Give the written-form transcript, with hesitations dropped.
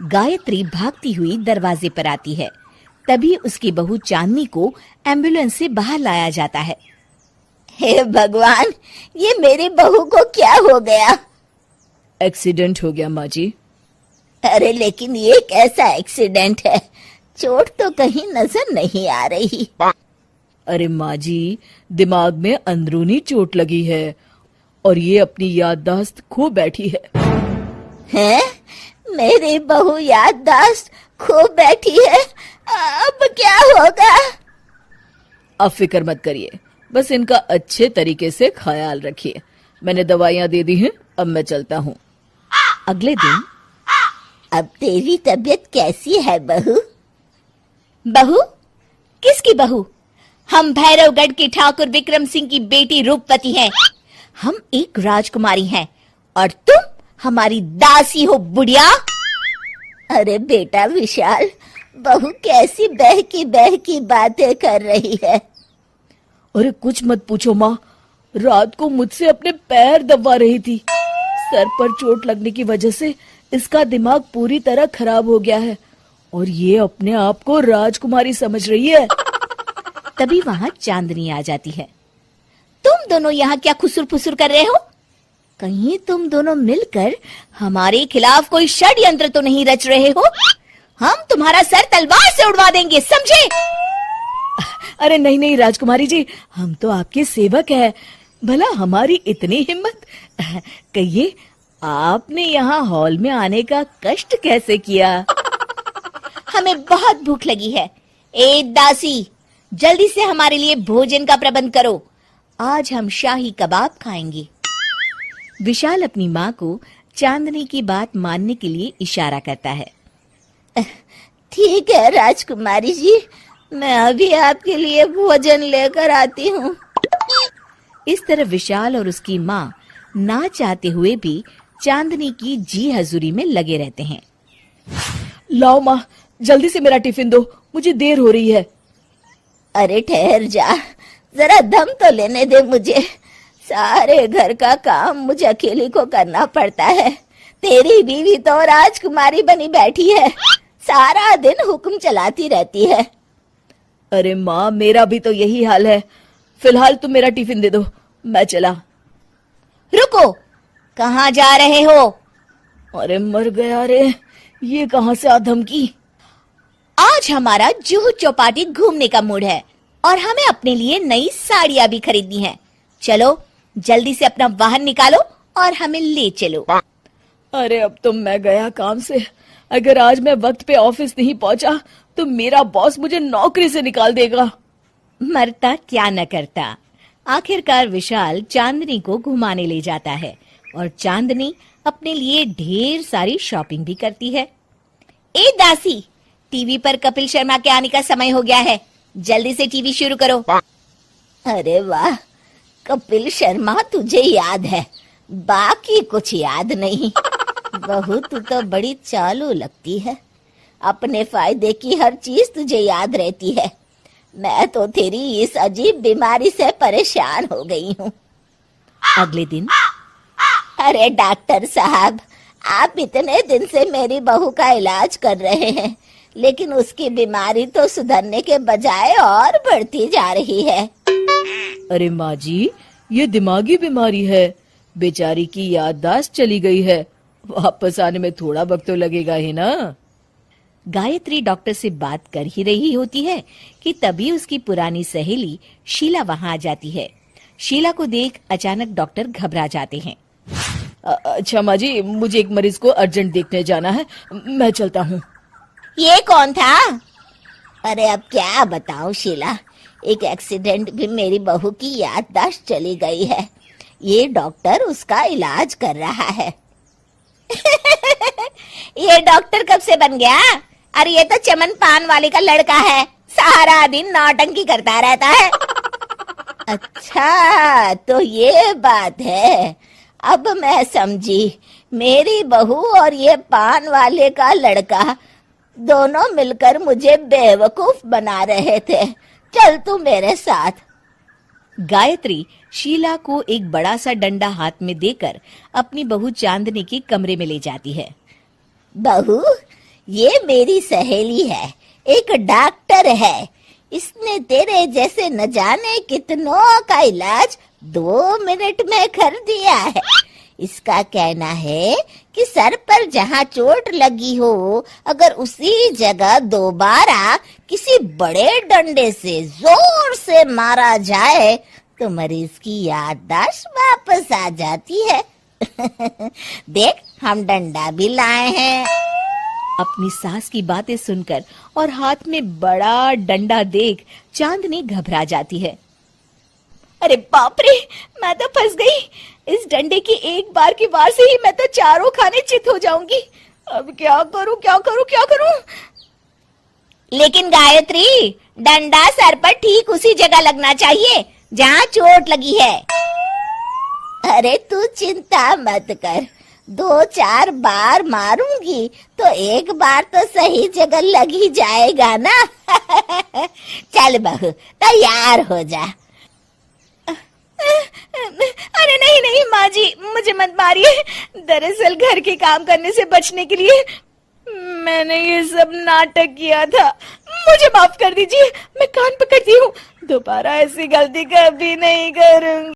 गायत्री भागती हुई दरवाजे पर आती है। तभी उसकी बहू चांदनी को एम्बुलेंस से बाहर लाया जाता है। हे भगवान, ये मेरी बहू को क्या हो गया? एक्सीडेंट हो गया माँ जी। अरे लेकिन ये कैसा एक्सीडेंट है? चोट तो कहीं नजर नहीं आ रही। अरे माँ जी, दिमाग में अंदरूनी चोट लगी है और ये अपनी याददाश्त खो बैठी है। हैं? मेरी बहू याददाश्त खो बैठी है? अब क्या होगा? अब फिक्र मत करिए, बस इनका अच्छे तरीके से ख्याल रखिए। मैंने दवाइयाँ दे दी हैं, अब मैं चलता हूँ। अगले दिन। अब तेरी तबीयत कैसी है बहू? बहू? किसकी बहू? हम भैरवगढ़ के ठाकुर विक्रम सिंह की बेटी रूपवती हैं। हम एक राजकुमारी हैं और तुम हमारी दासी हो बुढ़िया। अरे बेटा विशाल, बहू कैसी बहकी बातें कर रही है। अरे कुछ मत पूछो माँ, रात को मुझसे अपने पैर दबा रही थी। सर पर चोट लगने की वजह से इसका दिमाग पूरी तरह खराब हो गया है और ये अपने आप को राजकुमारी समझ रही है। तभी वहां चांदनी आ जाती है। तुम दोनों यहाँ क्या खुसुर फुसुर कर रहे हो? कहीं तुम दोनों मिलकर हमारे खिलाफ कोई षड्यंत्र तो नहीं रच रहे हो? हम तुम्हारा सर तलवार से उड़वा देंगे, समझे? अरे नहीं नहीं राजकुमारी जी, हम तो आपके सेवक हैं। भला हमारी इतनी हिम्मत। कहिए, आपने यहाँ हॉल में आने का कष्ट कैसे किया? हमें बहुत भूख लगी है। ए दासी, जल्दी से हमारे लिए भोजन का प्रबंध करो। आज हम शाही कबाब खाएंगे। विशाल अपनी माँ को चांदनी की बात मानने के लिए इशारा करता है। ठीक है राजकुमारी जी, मैं अभी आपके लिए भोजन लेकर आती हूँ। इस तरह विशाल और उसकी माँ ना चाहते हुए भी चांदनी की जी हजूरी में लगे रहते हैं। लाओ माँ, जल्दी से मेरा टिफिन दो, मुझे देर हो रही है। अरे ठहर जा, जरा दम तो लेने दे मुझे। सारे घर का काम मुझे अकेली को करना पड़ता है। तेरी बीवी तो राजकुमारी बनी बैठी है, सारा दिन हुक्म चलाती रहती है। अरे माँ, मेरा भी तो यही हाल है। फिलहाल तुम मेरा टिफिन दे दो, मैं चला। रुको, कहाँ जा रहे हो? अरे मर गया रे, ये कहाँ से आ धमकी? आज हमारा जुहू चौपाटी घूमने का मूड है और हमें अपने लिए नई साड़ियाँ भी खरीदनी है। चलो जल्दी से अपना वाहन निकालो और हमें ले चलो। अरे अब तो मैं गया काम से। अगर आज मैं वक्त पे ऑफिस नहीं पहुंचा तो मेरा बॉस मुझे नौकरी से निकाल देगा। मरता क्या न करता। आखिरकार विशाल चांदनी को घुमाने ले जाता है और चांदनी अपने लिए ढेर सारी शॉपिंग भी करती है। ए दासी, टीवी पर कपिल शर्मा के आने का समय हो गया है, जल्दी से टीवी शुरू करो। अरे वाह, कपिल शर्मा तुझे याद है, बाकी कुछ याद नहीं। बहू तू तो बड़ी चालू लगती है, अपने फायदे की हर चीज तुझे याद रहती है। मैं तो तेरी इस अजीब बीमारी से परेशान हो गई हूँ। अगले दिन। अरे डॉक्टर साहब, आप इतने दिन से मेरी बहू का इलाज कर रहे हैं, लेकिन उसकी बीमारी तो सुधरने के बजाय और बढ़ती जा रही है। अरे माँ जी, ये दिमागी बीमारी है। बेचारी की याददाश्त चली गई है, वापस आने में थोड़ा वक्त तो लगेगा ही ना। गायत्री डॉक्टर से बात कर ही रही होती है कि तभी उसकी पुरानी सहेली शीला वहां आ जाती है। शीला को देख अचानक डॉक्टर घबरा जाते हैं। अच्छा माँ जी, मुझे एक मरीज को अर्जेंट देखने जाना है, मैं चलता हूँ। ये कौन था? अरे अब क्या बताऊं शीला, एक एक्सीडेंट भी मेरी बहू की याददाश्त चली गई है। ये डॉक्टर उसका इलाज कर रहा है। ये डॉक्टर कब से बन गया? अरे ये तो चमन पान वाले का लड़का है, सारा दिन नौटंकी करता रहता है। अच्छा तो ये बात है, अब मैं समझी। मेरी बहू और ये पान वाले का लड़का दोनों मिलकर मुझे बेवकूफ बना रहे थे। चल तू मेरे साथ। गायत्री शीला को एक बड़ा सा डंडा हाथ में देकर अपनी बहू चांदनी के कमरे में ले जाती है। बहू, ये मेरी सहेली है, एक डॉक्टर है। इसने तेरे जैसे न जाने कितनों का इलाज 2 मिनट में कर दिया है। इसका कहना है कि सर पर जहाँ चोट लगी हो, अगर उसी जगह दोबारा किसी बड़े डंडे से जोर से मारा जाए तो मरीज की याददाश्त वापस आ जाती है। देख, हम डंडा भी लाए हैं। अपनी सास की बातें सुनकर और हाथ में बड़ा डंडा देख चांदनी घबरा जाती है। अरे बाप रे, मैं तो फंस गई। इस डंडे की एक बार की वार से ही मैं तो चारों खाने चित हो जाऊंगी। अब क्या करूं, क्या करूं, क्या करूं? लेकिन गायत्री, डंडा सर पर ठीक उसी जगह लगना चाहिए जहाँ चोट लगी है। अरे तू चिंता मत कर, 2-4 बार मारूंगी तो एक बार तो सही जगह लग ही जाएगा ना। चल बहू, तैयार हो जा। अरे नहीं नहीं माँ जी, मुझे मत मारिए। दरअसल घर के काम करने से बचने के लिए मैंने ये सब नाटक किया था। मुझे माफ कर दीजिए, मैं कान पकड़ती हूँ। दोबारा ऐसी गलती कभी नहीं करूंगी।